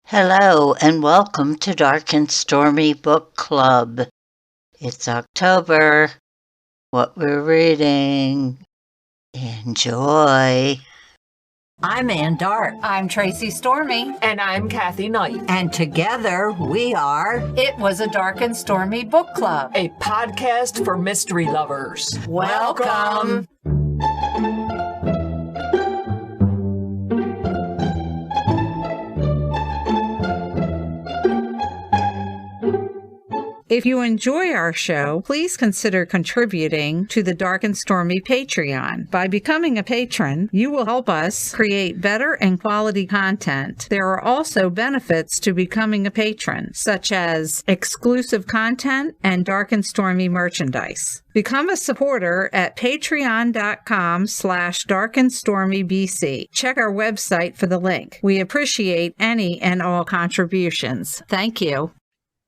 Hello and welcome to Dark and Stormy Book Club. It's October. What we're reading. Enjoy. I'm Ann Dart. I'm Tracey Stormy. And I'm Kathy Knight. And together we are It Was a Dark and Stormy Book Club, a podcast for mystery lovers. Welcome. If you enjoy our show, please consider contributing to the Dark and Stormy Patreon. By becoming a patron, you will help us create better and quality content. There are also benefits to becoming a patron, such as exclusive content and Dark and Stormy merchandise. Become a supporter at patreon.com/darkandstormybc. Check our website for the link. We appreciate any and all contributions. Thank you.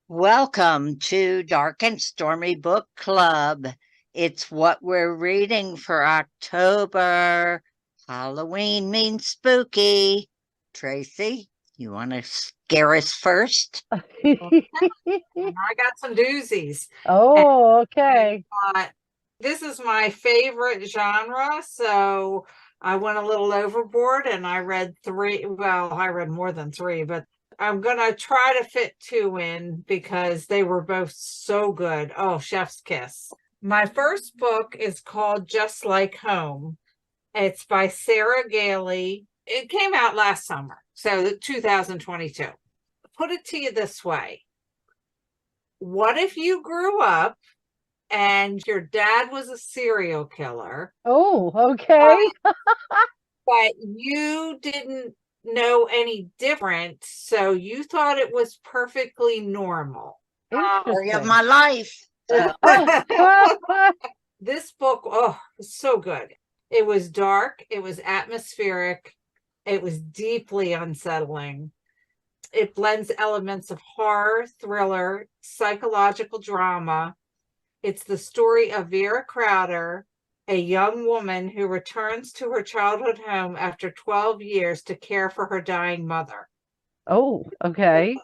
Welcome to Dark and Stormy Book Club. It's what we're reading for October. Halloween means spooky. Tracey, you want to scare us first? I got some doozies. Oh, okay. This is my favorite genre, so I went a little overboard and I read three. Well, I read more than three, but I'm going to try to fit two in because they were both so good. Oh, chef's kiss. My first book is called Just Like Home. It's by Sarah Gailey. It came out last summer, so 2022. Put it to you this way. What if you grew up and your dad was a serial killer? Oh, okay. But you didn't know any different, so you thought it was perfectly normal. Story of my life. This book, it's so good. It was dark, it was atmospheric, it was deeply unsettling. It blends elements of horror, thriller, psychological drama. It's the story of Vera, a young woman who returns to her childhood home after 12 years to care for her dying mother. Oh, okay.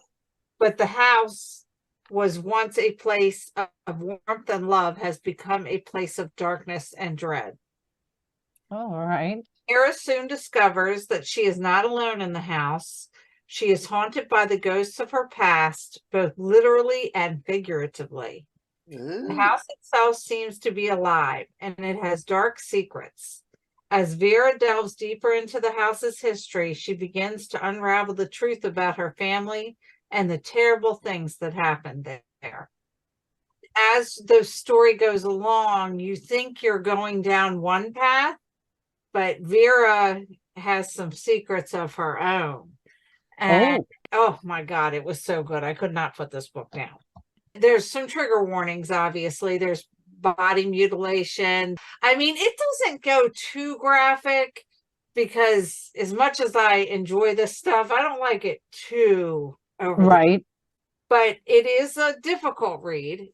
But the house was once a place of warmth and love, has become a place of darkness and dread. All right. Sarah soon discovers that she is not alone in the house. She is haunted by the ghosts of her past, both literally and figuratively. The house itself seems to be alive, and it has dark secrets. As Vera delves deeper into the house's history, she begins to unravel the truth about her family and the terrible things that happened there. As the story goes along, you think you're going down one path, but Vera has some secrets of her own. And oh my God, it was so good. I could not put this book down. There's some trigger warnings, obviously. There's body mutilation. I mean, it doesn't go too graphic because as much as I enjoy this stuff, I don't like it too over Right. But it is a difficult read.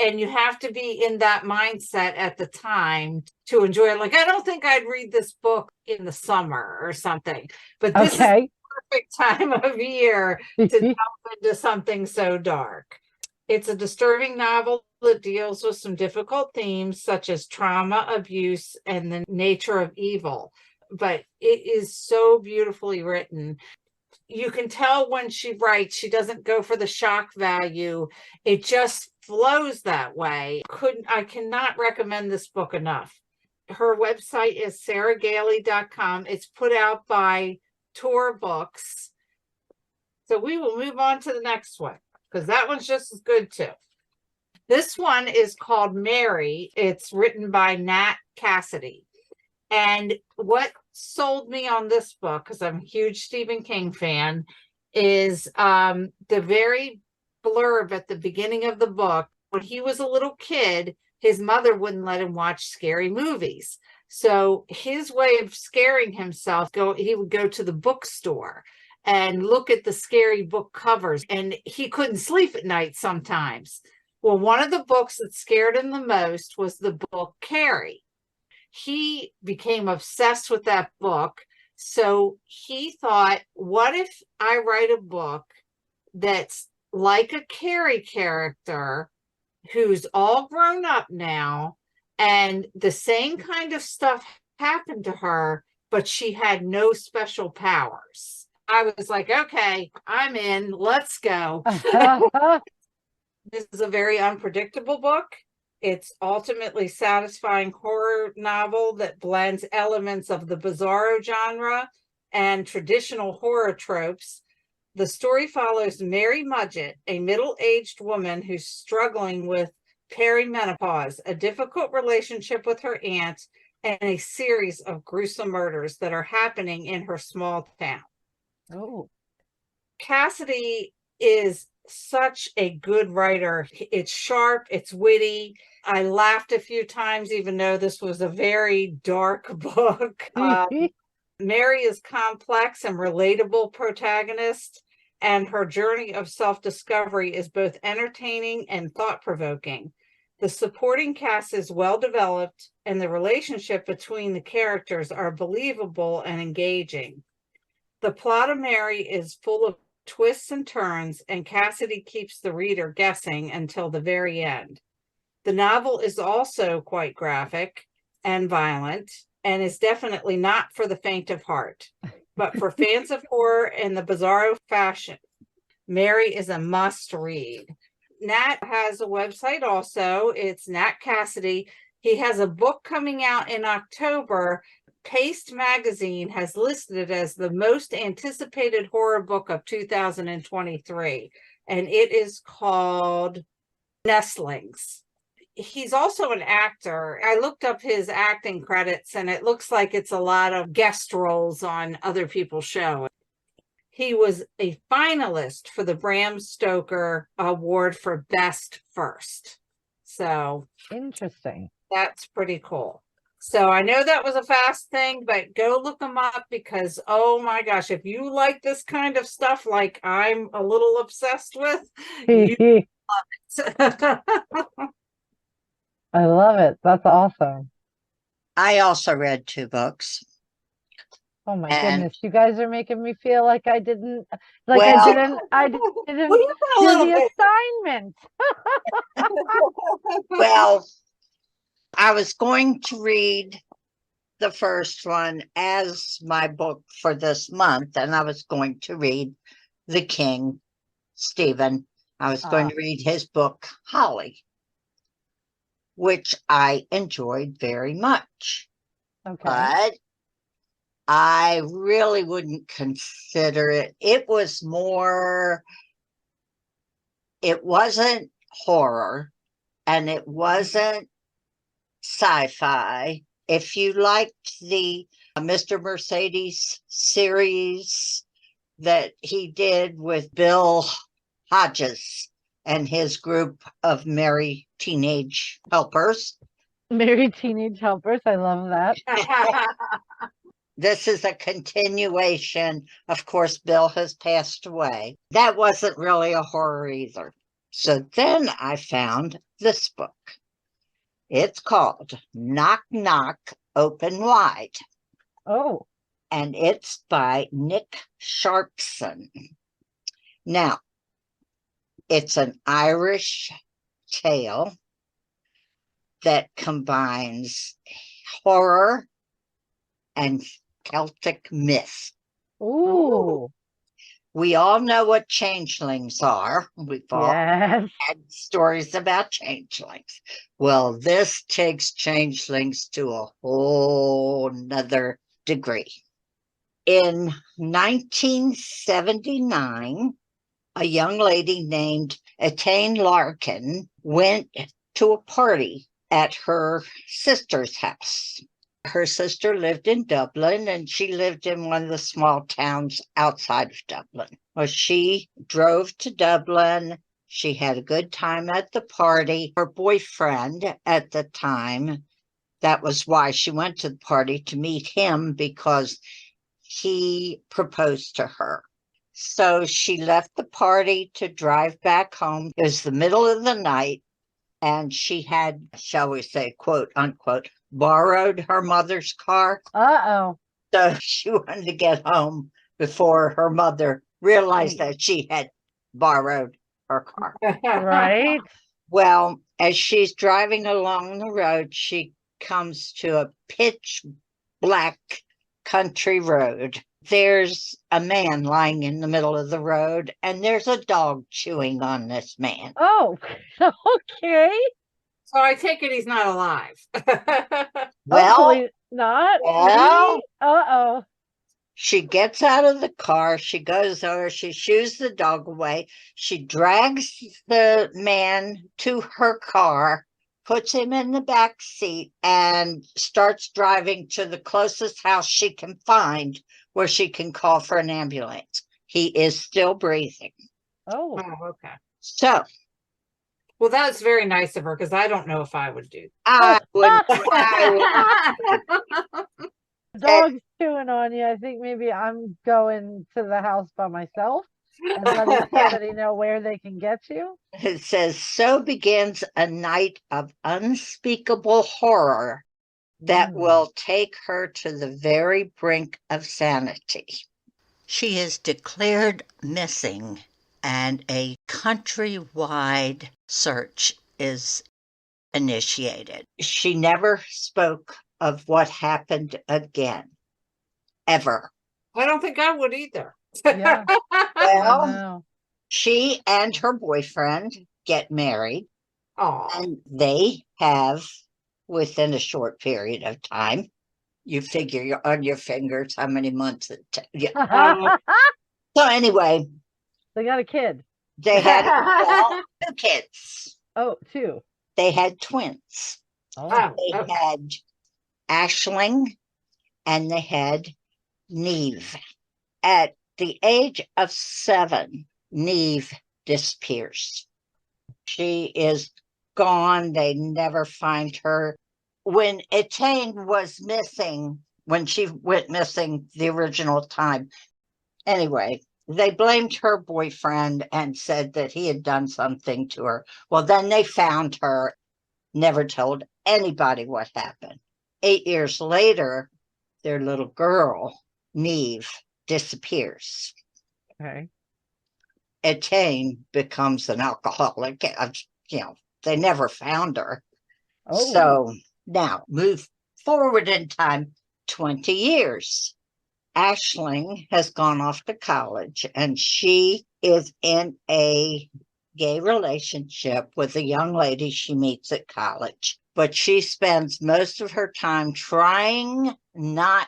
And you have to be in that mindset at the time to enjoy it. Like, I don't think I'd read this book in the summer or something. But this is the perfect time of year to delve into something so dark. It's a disturbing novel that deals with some difficult themes such as trauma, abuse, and the nature of evil. But it is so beautifully written. You can tell when she writes, she doesn't go for the shock value. It just flows that way. I cannot recommend this book enough. Her website is sarahgailey.com. It's put out by Tor Books. So we will move on to the next one, because that one's just as good too. This one is called Mary. It's written by Nat Cassidy. And what sold me on this book, because I'm a huge Stephen King fan, is the very blurb at the beginning of the book. When he was a little kid, his mother wouldn't let him watch scary movies. So his way of scaring himself, he would go to the bookstore and look at the scary book covers, and he couldn't sleep at night sometimes. Well, one of the books that scared him the most was the book Carrie. He became obsessed with that book, So he thought, what if I write a book that's like a Carrie character who's all grown up now, and the same kind of stuff happened to her, but she had no special powers. I was like, okay, I'm in. Let's go. This is a very unpredictable book. It's ultimately satisfying horror novel that blends elements of the bizarro genre and traditional horror tropes. The story follows Mary Mudgett, a middle-aged woman who's struggling with perimenopause, a difficult relationship with her aunt, and a series of gruesome murders that are happening in her small town. Oh, Cassidy is such a good writer. It's sharp, it's witty. I laughed a few times, even though this was a very dark book. Mary is complex and relatable protagonist, and her journey of self-discovery is both entertaining and thought-provoking. The supporting cast is well developed, and the relationship between the characters are believable and engaging. The plot of Mary is full of twists and turns, and Cassidy keeps the reader guessing until the very end. The novel is also quite graphic and violent, and is definitely not for the faint of heart. But for fans of horror in the bizarro fashion, Mary is a must read. Nat has a website also. It's Nat Cassidy. He has a book coming out in October. Paste Magazine has listed it as the most anticipated horror book of 2023, and it is called Nestlings. He's also an actor. I looked up his acting credits, and it looks like it's a lot of guest roles on other people's shows. He was a finalist for the Bram Stoker Award for Best First. So interesting. that's pretty cool. So I know that was a fast thing, but go look them up because, oh my gosh, if you like this kind of stuff like I'm a little obsessed with, you love it. I love it. That's awesome. I also read 2 books. Oh my And- goodness, you guys are making me feel like I didn't Well- I didn't Well, you got a do little the bit. assignment. Well, I was going to read the first one as my book for this month, and I was going to read The King, Stephen. I was going to read his book, Holly, which I enjoyed very much. Okay. But I really wouldn't consider it. It wasn't horror, and it wasn't sci-fi. If you liked the Mr. Mercedes series that he did with Bill Hodges and his group of merry teenage helpers, Married Teenage Helpers. I love that. this is a continuation. Of course, Bill has passed away. That wasn't really a horror either. So then I found this book. It's called Knock Knock, Open Wide. Oh, And it's by Nick Sharpson. Now, it's an Irish tale that combines horror and Celtic myth. ooh, We all know what changelings are. We've all yes. had stories about changelings. Well, this takes changelings to a whole nother degree. In 1979, a young lady named Etaine Larkin went to a party at her sister's house. Her sister lived in Dublin, and she lived in one of the small towns outside of Dublin. Well, she drove to Dublin. She had a good time at the party. Her boyfriend at the time, that was why she went to the party, to meet him, because he proposed to her. So she left the party to drive back home. It was the middle of the night, and she had, shall we say, quote unquote, borrowed her mother's car. Uh-oh. So she wanted to get home before her mother realized that she had borrowed her car. Right? Well, as she's driving along the road, she comes to a pitch black country road. There's a man lying in the middle of the road, and there's a dog chewing on this man. Oh, okay. So I take it he's not alive. Well, Hopefully not. well. Uh-oh. She gets out of the car, she goes over, she shoos the dog away, she drags the man to her car, puts him in the back seat, and starts driving to the closest house she can find where she can call for an ambulance. He is still breathing. Oh. Oh, okay. So Well, that's very nice of her because I don't know if I would do. I would Dog's chewing on you. I think maybe I'm going to the house by myself and letting somebody know where they can get you. It says, so begins a night of unspeakable horror that will take her to the very brink of sanity. She is declared missing, and a countrywide search is initiated. She never spoke of what happened again, ever. I don't think I would either. Yeah. Well, No. she and her boyfriend get married, Oh, and they have, within a short period of time, you figure on your fingers how many months it Um, So anyway, They got a kid. they had well, 2 kids. Oh, two. They had twins. Oh. They okay. had Ashling and they had Neve. At the age of 7, Neve disappears. She is gone. They never find her. When Etienne was missing, when she went missing the original time, anyway, they blamed her boyfriend and said that he had done something to her. Well, then they found her, never told anybody what happened. 8 years later, their little girl, Neve, disappears. Okay. Etienne becomes an alcoholic. They never found her. Oh. So now move forward in time 20 years. Ashling has gone off to college and she is in a gay relationship with a young lady she meets at college. But she spends most of her time trying not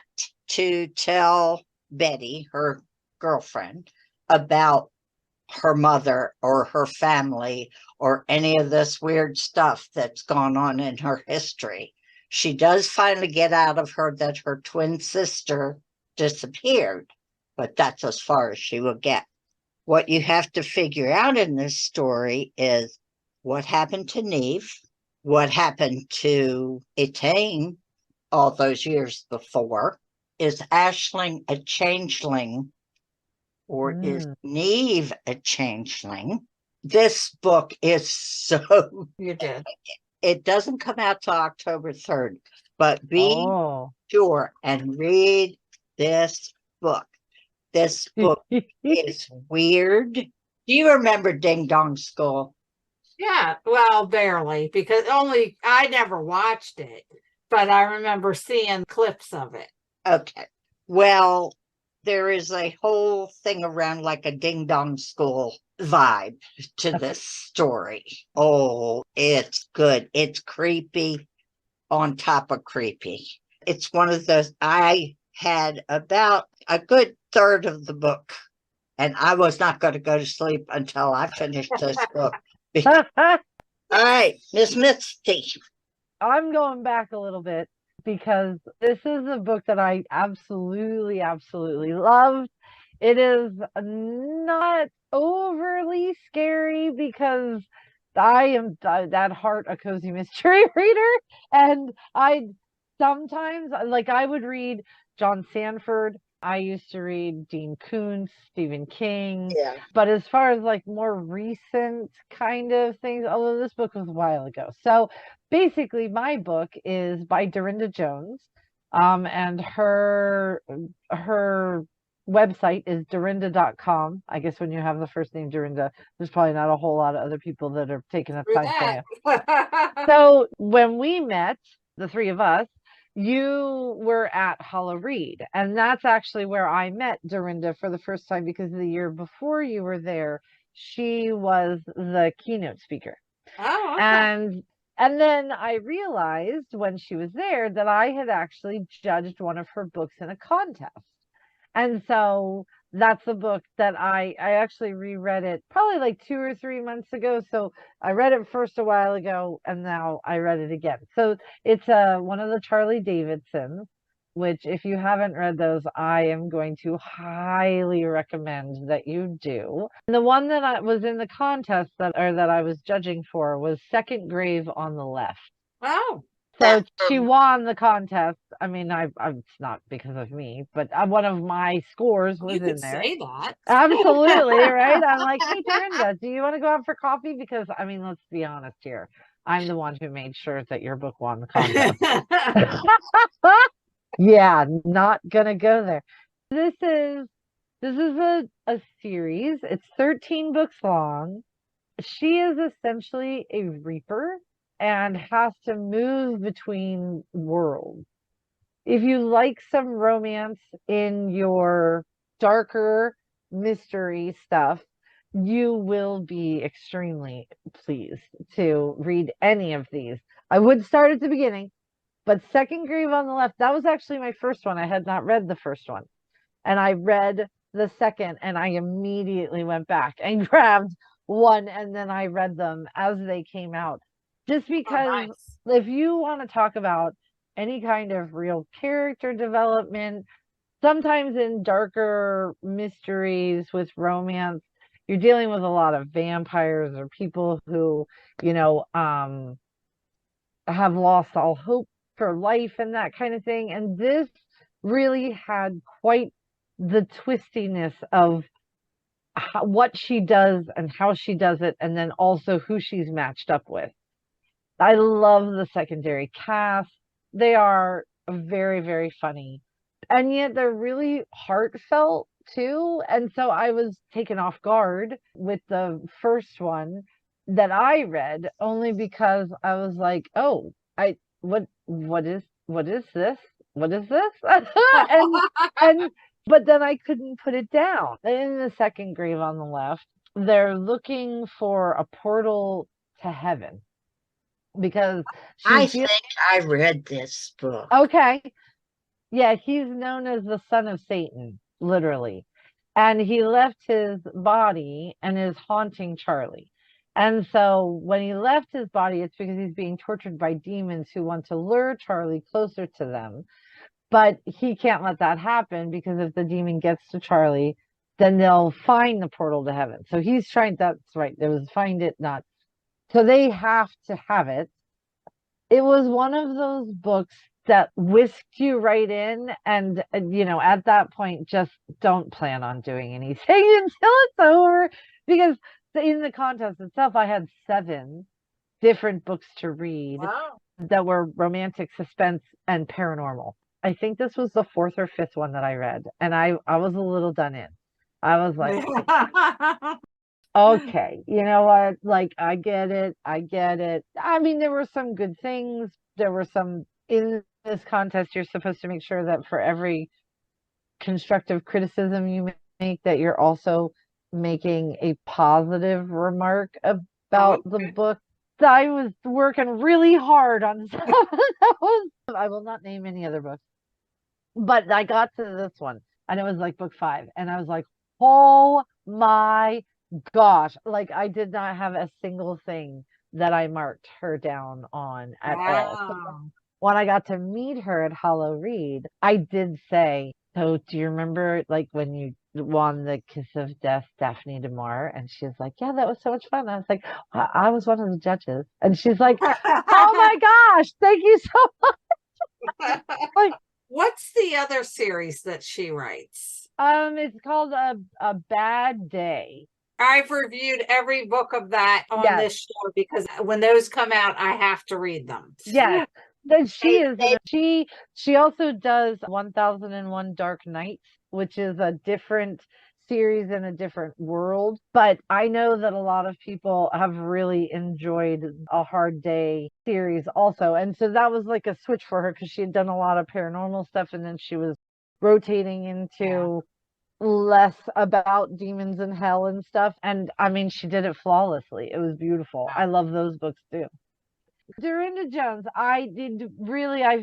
to tell Betty, her girlfriend, about her mother or her family or any of this weird stuff that's gone on in her history. She does finally get out of her that her twin sister disappeared, but that's as far as she will get. What you have to figure out in this story is what happened to Neve, what happened to Etienne all those years before. Is Ashling a changeling or is Neve a changeling? This book is so You did. It doesn't come out till October 3rd, but be Oh. sure and read this book. This book is weird. Do you remember Ding Dong School? Yeah, well, barely because I never watched it, but I remember seeing clips of it. Okay. Well, there is a whole thing around like a Ding Dong School vibe to this story. Oh, it's good. It's creepy on top of creepy. It's one of those, I had about a good third of the book, and I was not going to go to sleep until I finished this book. All right, Miss Misty. I'm going back a little bit because this is a book that I absolutely, absolutely loved. It is not overly scary because I am that heart a cozy mystery reader, and I sometimes I would read John Sanford. I used to read Dean Koontz, Stephen King. Yeah. But as far as more recent kind of things, although this book was a while ago. So basically my book is by Dorinda Jones. And her website is Dorinda.com. I guess when you have the first name Dorinda, there's probably not a whole lot of other people that are taking up time for you. So when we met, the three of us, you were at Hollow Read, and that's actually where I met Dorinda for the first time, because the year before you were there, she was the keynote speaker. Oh, okay. And then I realized when she was there that I had actually judged one of her books in a contest. And so that's the book that I actually reread it probably like 2 or 3 months ago. So I read it first a while ago, and now I read it again. So it's one of the Charlie Davidsons, which if you haven't read those, I am going to highly recommend that you do. And the one that I was in the contest that I was judging for was Second Grave on the Left. Oh. So she won the contest. I mean, it's not because of me, but one of my scores was You could in there. say that. Absolutely, right? I'm like, hey, Dorinda, do you want to go out for coffee? Because, I mean, let's be honest here. I'm the one who made sure that your book won the contest. Yeah, not gonna go there. This is a series. It's 13 books long. She is essentially a reaper and has to move between worlds. If you like some romance in your darker mystery stuff, you will be extremely pleased to read any of these. I would start at the beginning, but Second Grave on the Left, that was actually my first one. I had not read the first one. And I read the second, and I immediately went back and grabbed one, and then I read them as they came out. Just because if you want to talk about any kind of real character development, sometimes in darker mysteries with romance, you're dealing with a lot of vampires or people who, have lost all hope for life and that kind of thing. And this really had quite the twistiness of what she does and how she does it, and then also who she's matched up with. I love the secondary cast. They are very, very funny, and yet they're really heartfelt too. And so I was taken off guard with the first one that I read, only because I was like, oh, what is this? What is this? and but then I couldn't put it down. In the Second Grave on the Left, they're looking for a portal to heaven, because I think I read this book. Okay. Yeah, he's known as the son of Satan, literally. And he left his body and is haunting Charlie. And so when he left his body, it's because he's being tortured by demons who want to lure Charlie closer to them. But he can't let that happen, because if the demon gets to Charlie, then they'll find the portal to heaven. So he's trying, that's right. There was find it, not. So they have to have it. It was one of those books that whisked you right in. And, at that point, just don't plan on doing anything until it's over. Because in the contest itself, I had 7 different books to read that were romantic, suspense, and paranormal. I think this was the 4th or 5th one that I read. And I was a little done in. I was like, okay, you know what? Like, I get it. I mean, there were some good things. There were some, in this contest, you're supposed to make sure that for every constructive criticism you make, that you're also making a positive remark about the book. I was working really hard on some of those. I will not name any other books, but I got to this one, and it was like book 5, and I was like, oh my gosh, like I did not have a single thing that I marked her down on at all. So when I got to meet her at Hollow Read, I did say, so do you remember like when you won the Kiss of Death, Daphne DeMar? And she was like, yeah, that was so much fun. I was like, I was one of the judges. And she's like, oh my gosh, thank you so much. Like, what's the other series that she writes? It's called a Bad Day. I've reviewed every book of that on this show, because when those come out, I have to read them. Yes. That she is they- she also does 1001 Dark Nights, which is a different series in a different world. But I know that a lot of people have really enjoyed A Hard Day series also. And so that was like a switch for her because she had done a lot of paranormal stuff and then she was rotating into less about demons and hell and stuff. And I mean, she did it flawlessly. It was beautiful. I love those books too. Dorinda Jones, I've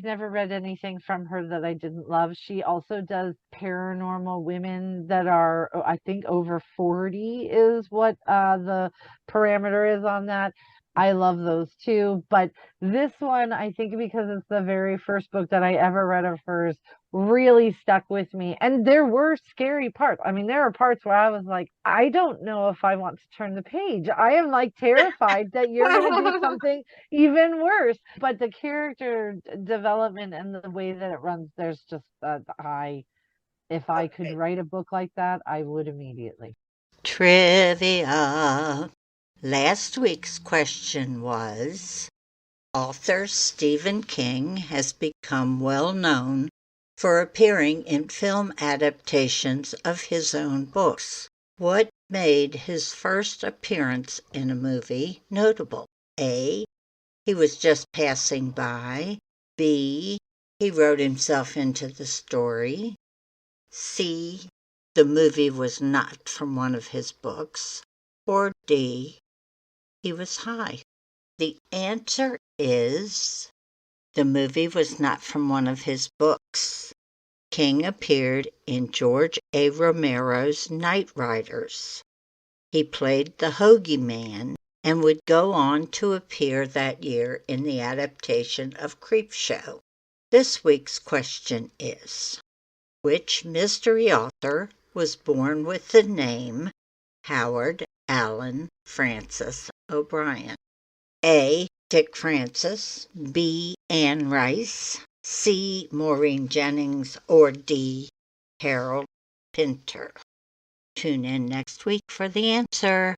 never read anything from her that I didn't love. She also does paranormal women that are, I think, over 40 is what the parameter is on that. I love those too. But this one, I think because it's the very first book that I ever read of hers, really stuck with me. And there were scary parts. I mean, there are parts where I was like, I don't know if I want to turn the page. I am like terrified that you're going to do something even worse. But the character development and the way that it runs, there's just if I could write a book like that, I would immediately. Trivia. Last week's question was, author Stephen King has become well known for appearing in film adaptations of his own books. What made his first appearance in a movie notable? A. He was just passing by. B. He wrote himself into the story. C. The movie was not from one of his books. Or D. He was high. The answer is the movie was not from one of his books. King appeared in George A. Romero's Night Riders. He played the Hoagie Man and would go on to appear that year in the adaptation of Creepshow. This week's question is, which mystery author was born with the name Howard Allen Francis O'Brien? A. Dick Francis, B. Anne Rice, C. Maureen Jennings, or D. Harold Pinter? Tune in next week for the answer.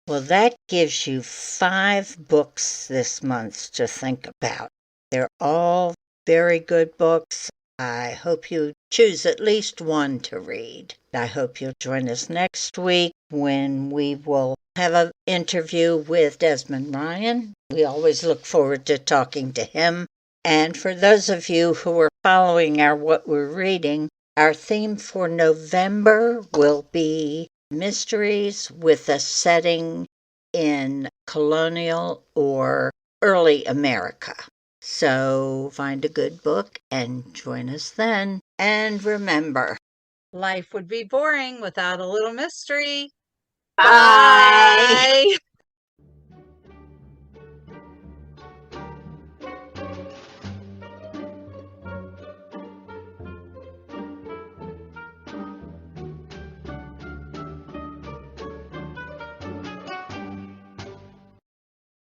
Well, that gives you 5 books this month to think about. They're all very good books. I hope you choose at least one to read. I hope you'll join us next week when we will have an interview with Desmond Ryan. We always look forward to talking to him. And for those of you who are following what we're reading, our theme for November will be mysteries with a setting in colonial or early America. So find a good book and join us then. And remember, Life would be boring without a little mystery. bye.